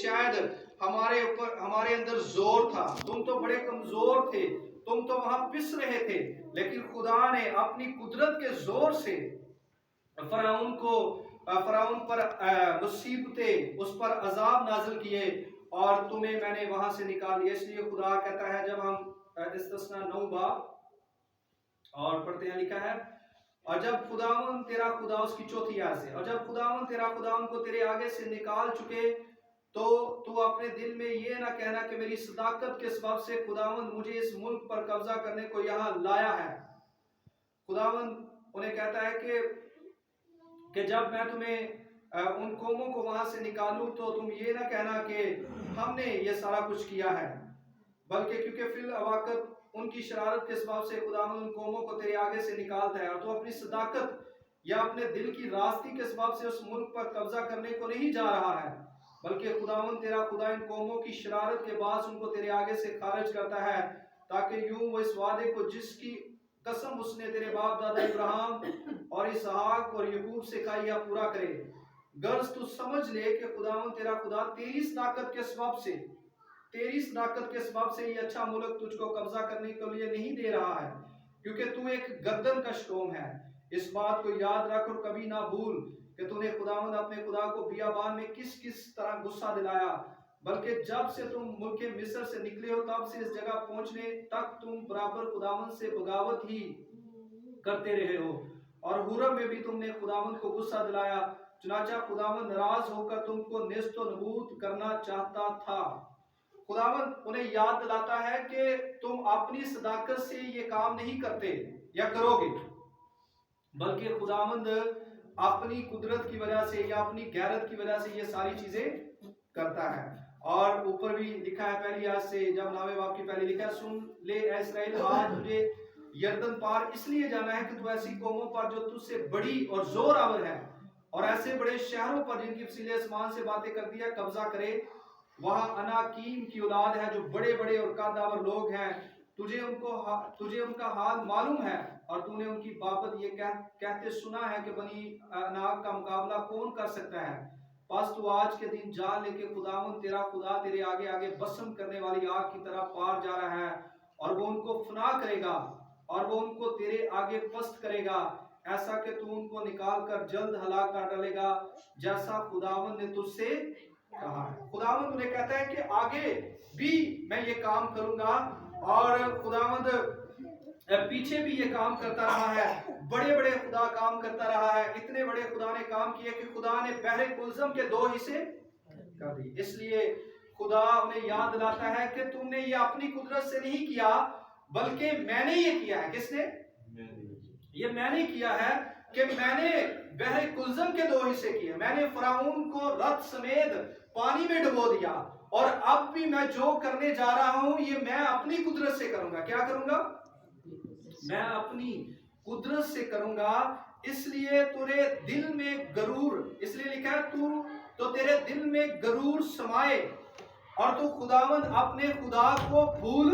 شاید ہمارے اندر زور تھا، تم تو بڑے کمزور تھے، تم تو وہاں پس رہے تھے، لیکن خدا نے اپنی قدرت کے زور سے فرعون پر مصیبتیں، اس پر عذاب نازل کیے اور تمہیں میں نے وہاں سے نکال لیا۔ اس لیے خدا کہتا ہے، جب ہم استثنا 9 باب اور پڑھتے ہیں، لکھا ہے، اور جب خداوند تیرا خدا، اس کی 4تھی آیت سے، اور جب خداوند تیرا خدا ان کو تیرے آگے سے نکال چکے تو اپنے دل میں یہ نہ کہنا کہ میری صداقت کے سبب سے خداوند مجھے اس ملک پر قبضہ کرنے کو یہاں لایا ہے۔ خداوند انہیں کہتا ہے کہ جب میں تمہیں ان قوموں کو وہاں سے نکالوں تو تم یہ نہ کہنا کہ ہم نے یہ سارا کچھ کیا ہے، بلکہ کیونکہ فی الواقع ان کی شرارت کے سبب سے خداوند ان قوموں کو تیرے آگے سے نکالتا ہے، اور تو اپنی صداقت یا اپنے دل کی راستی کے سبب سے اس ملک پر قبضہ کرنے کو نہیں جا رہا ہے، بلکہ خداوند تیرا خدا ان قوموں کی شرارت کے باعث ان کو تیرے آگے سے خارج کرتا ہے، تاکہ یوں وہ اس وعدے کو جس کی قسم اس نے تیرے باپ دادا ابراہیم اور اسحاق اور یعقوب سے کہا یا پورا کرے۔ غرض تو سمجھ لے کہ خداوند تیرا خدا تیری صداقت کے سبب سے یہ اچھا ملک تجھ کو قبضہ کرنے کے لیے نہیں دے رہا ہے، کیونکہ تو ایک گردن کش قوم ہے۔ اس بات کو یاد رکھ اور کبھی نہ بھول کہ تو نے خداوند اپنے خدا کو بیابان میں کس طرح غصہ دلایا، بلکہ جب سے تم ملک مصر سے نکلے ہو تب سے اس جگہ پہنچنے تک تم برابر خداوند سے بغاوت ہی کرتے رہے ہو، اور حورم میں بھی تم نے خداوند کو غصہ دلایا، چنانچہ خداوند ناراض ہو کر تم کو نیست و نبود کرنا چاہتا تھا۔ خداوند انہیں یاد دلاتا ہے کہ تم اپنی صداقت سے یہ کام نہیں کرتے یا کرو گے، بلکہ خداوند اپنی قدرت کی وجہ سے یا اپنی غیرت کی وجہ سے یہ ساری چیزیں کرتا ہے۔ اور اوپر بھی لکھا ہے پہلی آیت سے، جب 9ویں باب کی پہلی لکھا ہے، سن لے اے اسرائیل، آج تجھے یردن پار اس لیے جانا ہے کہ تو ایسی قوموں پر جو تجھ سے بڑی اور زور آور ہے اور ایسے بڑے شہروں پر جن کی فصیلیں آسمان سے باتیں کر دیا قبضہ کرے۔ وہاں اناکیم کی اولاد ہے جو بڑے بڑے اور قد آور لوگ ہیں، تجھے ان کا حال معلوم ہے، اور تو نے ان کی بابت یہ کہتے سنا ہے کہ بنی اناک کا مقابلہ کون کر سکتا ہے۔ پس تو آج کے دن جان لے کہ خداوند تیرا خدا تیرے آگے آگے بسم کرنے والی آگ کی طرح پار جا رہا ہے، اور وہ ان کو فنا کرے گا اور وہ ان کو تیرے آگے پست کرے گا، ایسا کہ تو ان کو نکال کر جلد ہلاک کر ڈالے گا، جیسا خداوند نے تجھ سے کہا ہے۔ خداوند انہیں کہتا ہے کہ آگے بھی میں یہ کام کروں گا، اور خداوند پیچھے بھی یہ کام کرتا رہا ہے، بڑے بڑے خدا کام کرتا رہا ہے، اتنے بڑے خدا نے کام کیے کہ خدا نے بحر کلثم کے 2 حصے کر دی۔ اس لیے خدا انہیں یاد دلاتا ہے کہ تم نے یہ اپنی قدرت سے نہیں کیا، بلکہ میں نے یہ کیا ہے۔ کس نے؟ یہ میں نے کیا ہے کہ میں نے بحر کلثم کے 2 حصے کیے، میں نے فرعون کو رت سمیت پانی میں ڈبو دیا، اور اب بھی میں جو کرنے جا رہا ہوں یہ میں اپنی قدرت سے کروں گا۔ کیا کروں گا؟ میں اپنی قدرت سے کروں گا۔ اس لیے تیرے دل میں غرور، اس لیے لکھا ہے تو تیرے دل میں غرور سمائے اور تو خداوند اپنے خدا کو بھول،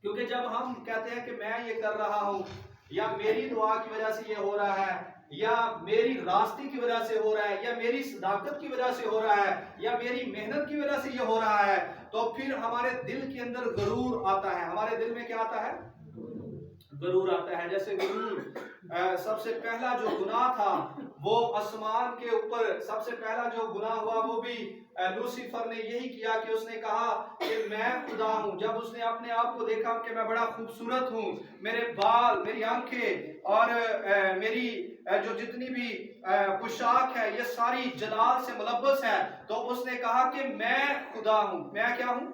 کیونکہ جب ہم کہتے ہیں کہ میں یہ کر رہا ہوں، یا میری دعا کی وجہ سے یہ ہو رہا ہے، یا میری راستی کی وجہ سے ہو رہا ہے، یا میری صداقت کی وجہ سے ہو رہا ہے، یا میری محنت کی وجہ سے یہ ہو رہا ہے، تو پھر ہمارے دل کے اندر غرور آتا ہے۔ ہمارے دل میں کیا آتا ہے؟ غرور آتا ہے۔ جیسے غرور، سب سے پہلا جو گناہ تھا وہ آسمان کے اوپر سب سے پہلا جو گناہ ہوا وہ بھی لوسیفر نے یہی کیا کہ اس نے کہا کہ میں خدا ہوں۔ جب اس نے اپنے آپ کو دیکھا کہ میں بڑا خوبصورت ہوں، میرے بال، میری آنکھیں اور میری جو جتنی بھی پوشاک ہے یہ ساری جلال سے ملبس ہے، تو اس نے کہا کہ میں خدا ہوں۔ میں کیا ہوں؟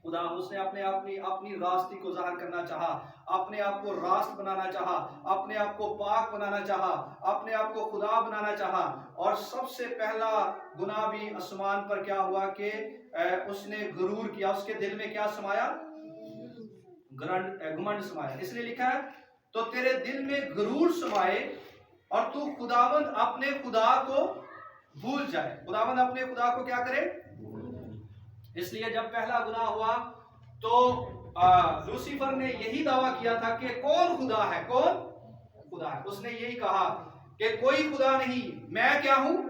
خدا ہوں۔ اس نے اپنی راستی کو ظاہر کرنا چاہا، اپنے آپ کو راست بنانا چاہا، اپنے آپ کو پاک بنانا چاہا، اپنے آپ کو خدا بنانا چاہا۔ اور سب سے پہلا گناہ بھی آسمان پر کیا ہوا کہ اس نے غرور کیا، اس کے دل میں کیا سمایا؟ گھمنڈ سمایا۔ اس لیے لکھا ہے تو تیرے دل میں غرور سمائے اور تو خداوند اپنے خدا کو بھول جائے۔ خداوند اپنے خدا کو کیا کرے؟ اس لیے جب پہلا گناہ ہوا تو لوسیفر نے یہی دعویٰ کیا تھا کہ کون خدا ہے؟ کون خدا ہے؟ اس نے یہی کہا کہ کوئی خدا نہیں، میں کیا ہوں؟